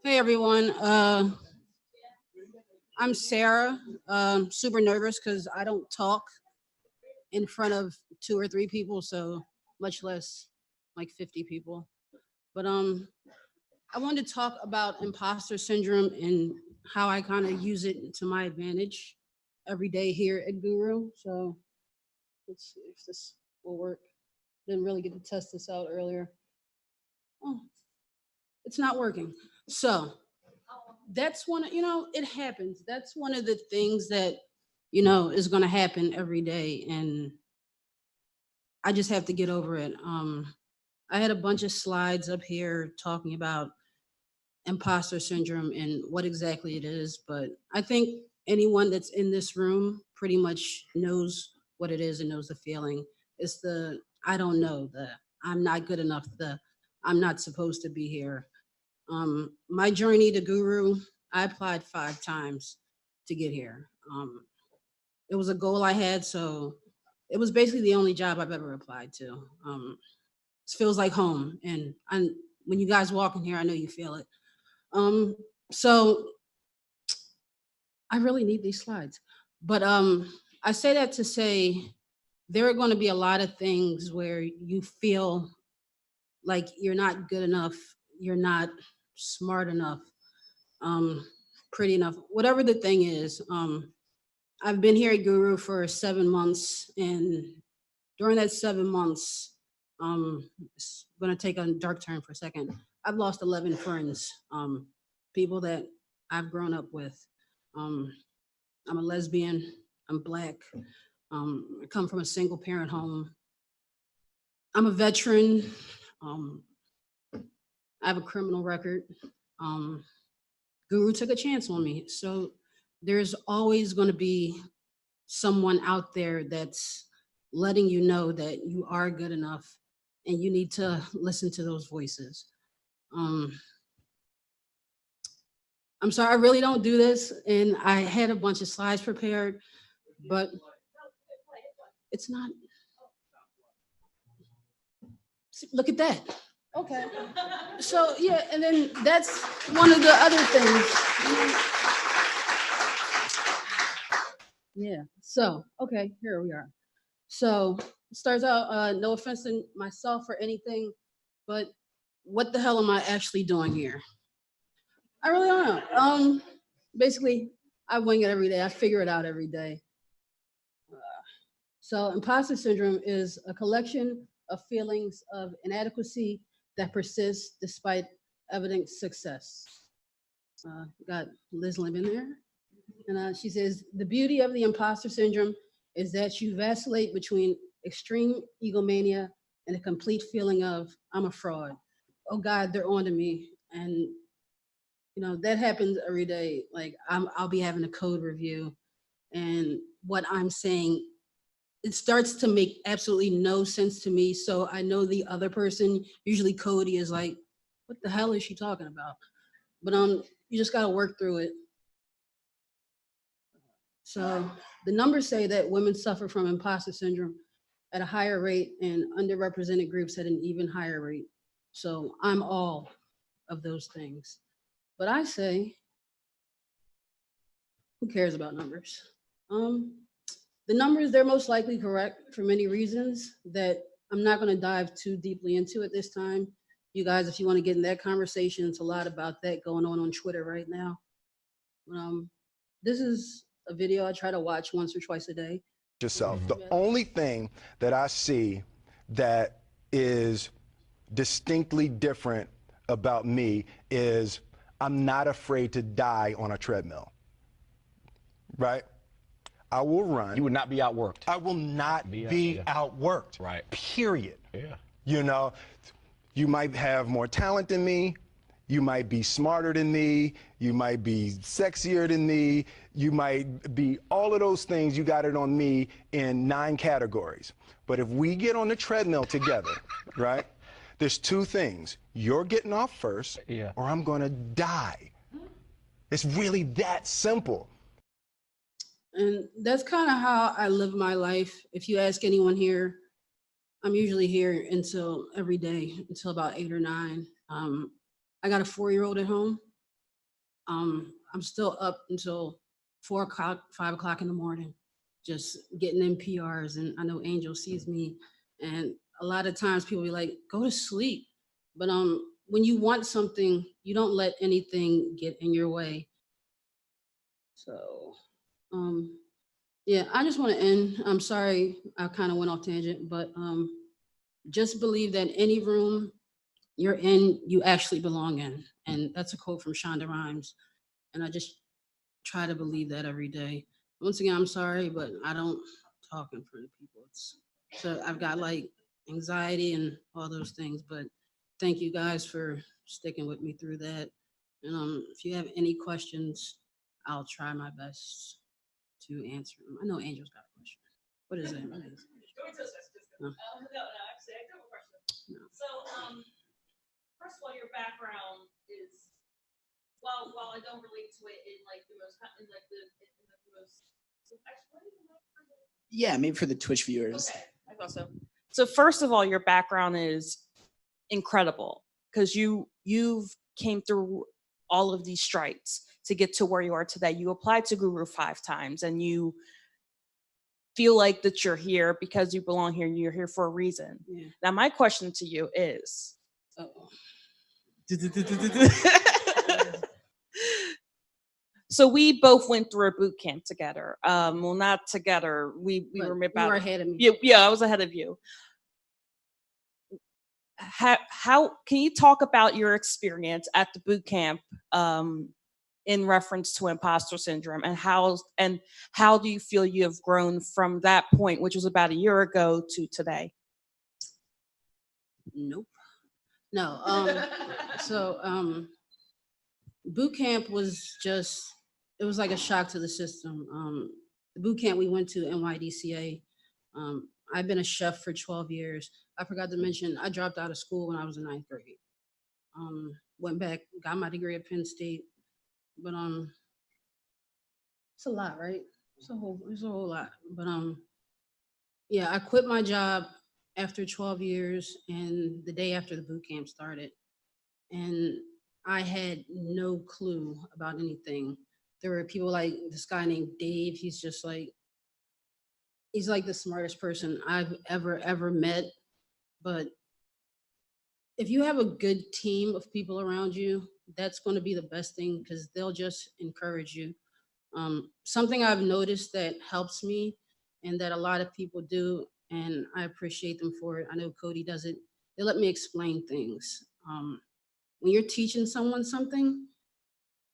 Hey everyone, I'm Sarah. Super nervous because I don't talk in front of two or three people, so much less like 50 people. But I wanted to talk about imposter syndrome and how I kind of use it to my advantage every day here at Guru. So let's see if this will work. Didn't really get to test this out earlier. Oh, it's not working. So that's one of, it happens. That's one of the things that is going to happen every day, and I just have to get over it. I had a bunch of slides up here talking about imposter syndrome and what exactly it is, but I think anyone that's in this room pretty much knows what it is and knows the feeling. It's the I don't know, the I'm not good enough, the I'm not supposed to be here. My journey to Guru, I applied 5 times to get here. It was a goal I had, so it was basically the only job I've ever applied to. It feels like home, and when you guys walk in here, I know you feel it. Um, so I really need these slides, but I say that to say there are going to be a lot of things where you feel like you're not good enough, you're not smart enough, um, pretty enough, whatever the thing is. I've been here at Guru for 7 months, and during that 7 months, it's going to take a dark turn for a second. I've lost 11 friends, people that I've grown up with. Um, I'm a lesbian. I'm black. I come from a single parent home. I'm a veteran. Um, I have a criminal record. Um, Guru took a chance on me. So there's always going to be someone out there that's letting you know that you are good enough and you need to listen to those voices. Um, I'm sorry, I really don't do this. And I had a bunch of slides prepared, but it's not. See, look at that. Okay. So, yeah, and then that's one of the other things. Yeah. So, okay, here we are. So it starts out, no offense to myself or anything, but what the hell am I actually doing here? I really don't know. Basically, I wing it every day. I figure it out every day. So imposter syndrome is a collection of feelings of inadequacy that persists despite evident success. Got Liz Lim in there. And she says, the beauty of the imposter syndrome is that you vacillate between extreme egomania and a complete feeling of, I'm a fraud. Oh God, they're on to me. And, that happens every day. Like I'll be having a code review and what I'm saying, it starts to make absolutely no sense to me. So I know the other person, usually Cody, is like, what the hell is she talking about? But you just gotta work through it. So the numbers say that women suffer from imposter syndrome at a higher rate and underrepresented groups at an even higher rate. So I'm all of those things. But I say, who cares about numbers? Um, the numbers, they're most likely correct for many reasons that I'm not going to dive too deeply into at this time. You guys, if you want to get in that conversation, it's a lot about that going on Twitter right now. Um, this is a video I try to watch once or twice a day. Yourself. The only thing that I see that is distinctly different about me is I'm not afraid to die on a treadmill. Right? I will run. You would not be outworked. I will not be outworked. Right. Period. Yeah. You know, you might have more talent than me. You might be smarter than me. You might be sexier than me. You might be all of those things. You got it on me in 9 categories. But if we get on the treadmill together, right, there's 2 things. You're getting off first, or I'm going to die. It's really that simple. And that's kind of how I live my life. If you ask anyone here, I'm usually here until every day, until about 8 or 9. I got a 4-year-old at home. I'm still up until 4 o'clock, 5 o'clock in the morning, just getting in PRs. And I know Angel sees me, and a lot of times people be like, "Go to sleep," but when you want something, you don't let anything get in your way. So, yeah, I just want to end. I'm sorry I kind of went off tangent, but just believe that any room you're in, you actually belong in. And that's a quote from Shonda Rhimes. And I just try to believe that every day. Once again, I'm sorry, but I don't talk in front of people. So I've got like anxiety and all those things. But thank you guys for sticking with me through that. And if you have any questions, I'll try my best to answer them. I know Angel's got a question. What is it? What is it? No. No, actually, I do have a question. No. So, first of all, your background is, while I don't relate to it in like the most, in like the most, so actually, what do you like for the- Yeah, maybe for the Twitch viewers. Okay, I thought so. So first of all, your background is incredible because you've came through all of these strikes to get to where you are today. You applied to Guru 5 times and you feel like that you're here because you belong here and you're here for a reason. Yeah. Now, my question to you is, Uh-oh. so we both went through a boot camp together. Well, not together. We But were you about were ahead of me. Yeah, I was ahead of you. How can you talk about your experience at the boot camp in reference to imposter syndrome, and how do you feel you have grown from that point, which was about a year ago, to today? Nope. No. So boot camp was just, it was like a shock to the system. The boot camp we went to, NYDCA. I've been a chef for 12 years. I forgot to mention I dropped out of school when I was in 9th grade. Went back, got my degree at Penn State, but it's a lot, right? It's a whole lot. But yeah, I quit my job after 12 years and the day after the boot camp started. And I had no clue about anything. There were people like this guy named Dave. He's like the smartest person I've ever met. But if you have a good team of people around you, that's going to be the best thing because they'll just encourage you. Something I've noticed that helps me and that a lot of people do, and I appreciate them for it. I know Cody does it. They let me explain things. When you're teaching someone something,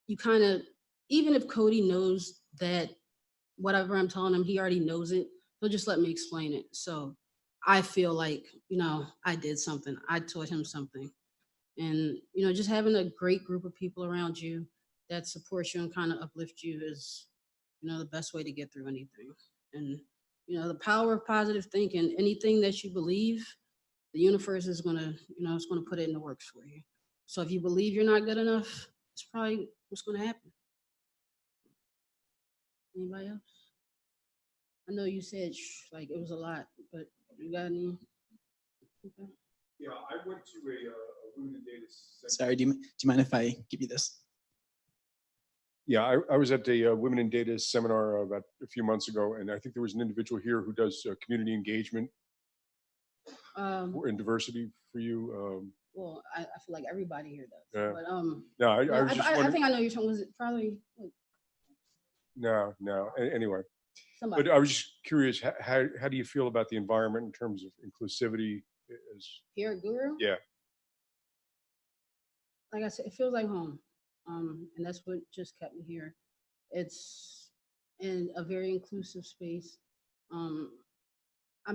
you kind of, even if Cody knows that whatever I'm telling him, he already knows it, he'll just let me explain it. So I feel like, I did something. I taught him something. And, just having a great group of people around you that support you and kind of uplift you is, the best way to get through anything. And, the power of positive thinking, anything that you believe, the universe is going to, it's going to put it in the works for you. So if you believe you're not good enough, it's probably what's going to happen. Anybody else? I know you said like it was a lot, but you got any? Okay. Yeah, I went to a women in data center. Sorry, do you mind if I give you this? Yeah, I was at a Women in Data seminar about a few months ago, and I think there was an individual here who does community engagement and diversity for you. Well, I feel like everybody here does. Yeah. But No, I was just I wondering. think I know you're talking. Was it probably No. Anyway, somebody? but I was just curious. How do you feel about the environment in terms of inclusivity? Here at Guru? Yeah. Like I said, it feels like home. And that's what just kept me here. It's in a very inclusive space. I'm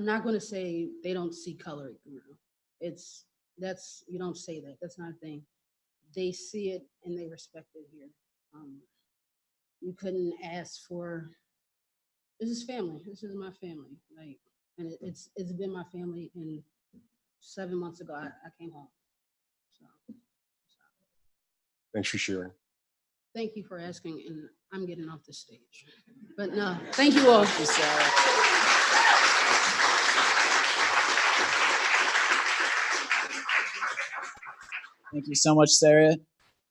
not going to say they don't see color at Guru. You don't say that. That's not a thing. They see it and they respect it here. You couldn't ask for. This is family. This is my family. Like, and it's been my family. And 7 months ago, I came home. So. Thanks for sharing. Thank you for asking, and I'm getting off the stage. But no, thank you all. Thank you so much, Sarah.